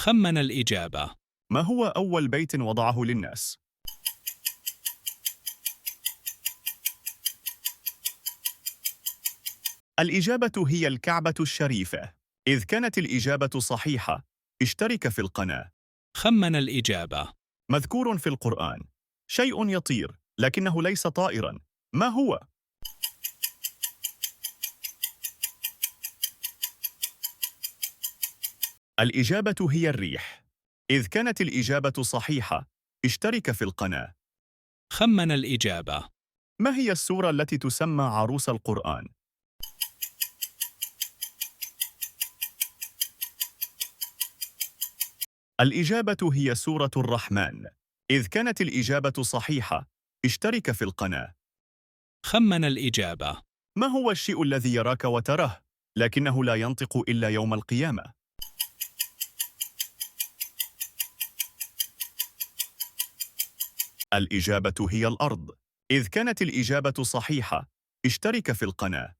خمن الإجابة. ما هو أول بيت وضعه للناس؟ الإجابة هي الكعبة الشريفة. إذ كانت الإجابة صحيحة، اشترك في القناة. خمن الإجابة. مذكور في القرآن شيء يطير لكنه ليس طائرا، ما هو؟ الإجابة هي الريح. إذ كانت الإجابة صحيحة، اشترك في القناة. خمن الإجابة. ما هي السورة التي تسمى عروس القرآن؟ الإجابة هي سورة الرحمن. إذ كانت الإجابة صحيحة، اشترك في القناة. خمن الإجابة. ما هو الشيء الذي يراك وتراه، لكنه لا ينطق إلا يوم القيامة؟ الإجابة هي الأرض. إذ كانت الإجابة صحيحة، اشترك في القناة.